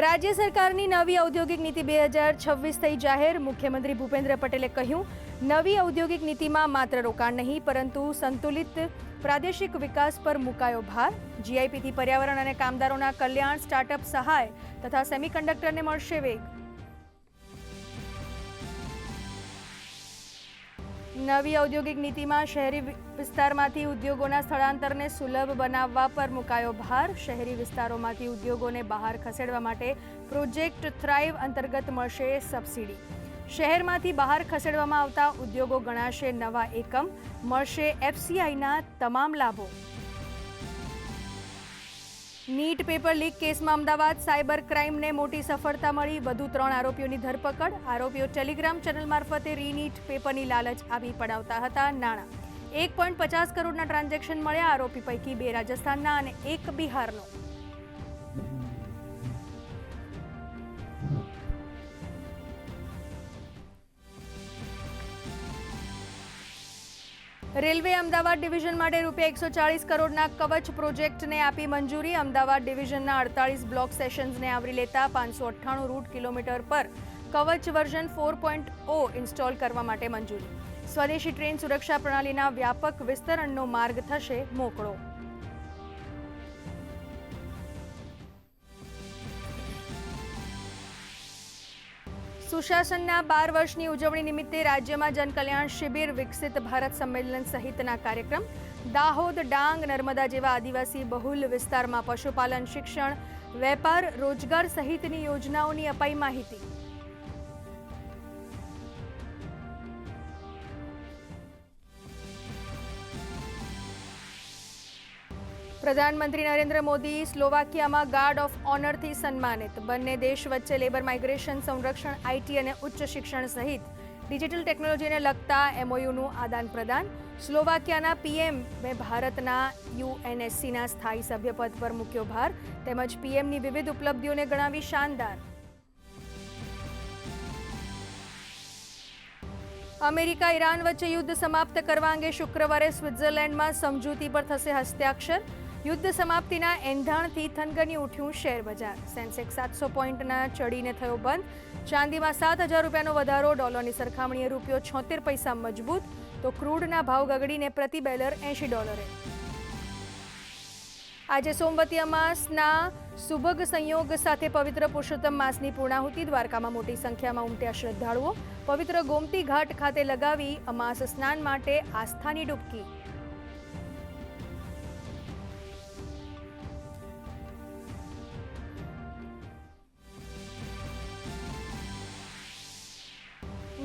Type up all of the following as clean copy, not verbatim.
રાજ્ય સરકારની નવી ઔદ્યોગિક નીતિ 2026 થઈ જાહેર. મુખ્યમંત્રી ભૂપેન્દ્ર પટેલે કહ્યું, નવી ઔદ્યોગિક નીતિમાં માત્ર રોકાણ નહીં પરંતુ સંતુલિત પ્રાદેશિક વિકાસ પર મુકાયો ભાર. જીઆઈપીથી પર્યાવરણ અને કામદારોના કલ્યાણ, સ્ટાર્ટઅપ સહાય તથા સેમિકન્ડક્ટરને મળશે વેગ. નવી ઔદ્યોગિક નીતિમાં શહેરી વિસ્તારમાંથી ઉદ્યોગોના સ્થળાંતરને સુલભ બનાવવા પર મુકાયો ભાર. શહેરી વિસ્તારોમાંથી ઉદ્યોગોને બહાર ખસેડવા માટે પ્રોજેક્ટ થ્રાઇવ અંતર્ગત મળશે સબસિડી. શહેરમાંથી બહાર ખસેડવામાં આવતા ઉદ્યોગો ગણાશે નવા એકમ. મળશે એફસીઆઈના તમામ લાભો. નીટ પેપર લીક કેસમાં અમદાવાદ સાયબર ક્રાઇમને મોટી સફળતા મળી. વધુ 3 આરોપીઓની ધરપકડ. આરોપીઓ ટેલિગ્રામ ચેનલ મારફતે રીનીટ પેપરની લાલચ આપી પડાવતા હતા નાણાં. 1.50 કરોડના ટ્રાન્ઝેક્શન મળ્યા. આરોપી પૈકી 2 રાજસ્થાનના અને 1 બિહારનો. રેલવે અમદાવાદ ડિવિઝન માટે ₹140 કરોડના કવચ પ્રોજેક્ટને આપી મંજૂરી. અમદાવાદ ડિવિઝનના 48 બ્લોક સેશન્સને આવરી લેતા 598 રૂટ કિલોમીટર પર કવચ વર્ઝન 4.0 ઇન્સ્ટોલ કરવા માટે મંજૂરી. સ્વદેશી ટ્રેન સુરક્ષા પ્રણાલીના વ્યાપક વિસ્તરણનો માર્ગ થશે મોકળો. સુશાસનના 12 વર્ષની ઉજવણી નિમિત્તે રાજ્યમાં જનકલ્યાણ શિબિર, વિકસિત ભારત સંમેલન સહિતના કાર્યક્રમ. દાહોદ, ડાંગ, નર્મદા જેવા આદિવાસી બહુલ વિસ્તારમાં પશુપાલન, શિક્ષણ, વેપાર, રોજગાર સહિતની યોજનાઓની અપાઈ માહિતી. પ્રધાનમંત્રી નરેન્દ્ર મોદી સ્લોવાકિયામાં ગાર્ડ ઓફ ઓનરથી સન્માનિત. બંને દેશ વચ્ચે લેબર માઇગ્રેશન, સંરક્ષણ, આઈટી અને ઉચ્ચ શિક્ષણ સહિત ડિજિટલ ટેકનોલોજીને લગતા એમઓયુનું આદાન પ્રદાન. સ્લોવાકિયાના પીએમે ભારતના યુએનએસસીના સ્થાયી સભ્યપદ પર મૂક્યો ભાર તેમજ પીએમની વિવિધ ઉપલબ્ધિઓને ગણાવી શાનદાર. અમેરિકા ઈરાન વચ્ચે યુદ્ધ સમાપ્ત કરવા અંગે શુક્રવારે સ્વિટ્ઝરલેન્ડમાં સમજૂતી પર થશે હસ્તાક્ષર. યુદ્ધ સમાપ્તિના એંધાણથી થનગની ઉઠ્યું શેર બજાર. સેન્સેક્સ 700 પોઈન્ટના ચડીને થયો બંધ. ચાંદીમાં ₹7,000નો વધારો. ડોલરની સરખામણીએ ₹76 મજબૂત તો ક્રૂડના ભાવ ગગડીને પ્રતિ બેરલ $80. આજે સોમવતી અમાસના સુભગ સંયોગ સાથે પવિત્ર પુરુષોત્તમ માસની પૂર્ણાહુતિ. દ્વારકામાં મોટી સંખ્યામાં ઉમટ્યા શ્રદ્ધાળુઓ. પવિત્ર ગોમતી ઘાટ ખાતે લગાવી અમાસ સ્નાન માટે આસ્થાની ડૂબકી.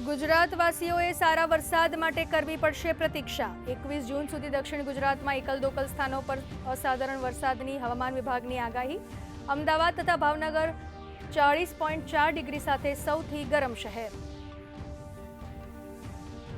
ગુજરાતવાસીઓએ સારા વરસાદ માટે કરવી પડશે પ્રતીક્ષા. 21 જૂન સુધી દક્ષિણ ગુજરાતમાં એકલ-દોકલ સ્થાનો પર અસાધારણ વરસાદની હવામાન વિભાગની આગાહી. અમદાવાદ તથા ભાવનગર 40.4 ડિગ્રી સાથે સૌથી ગરમ શહેર.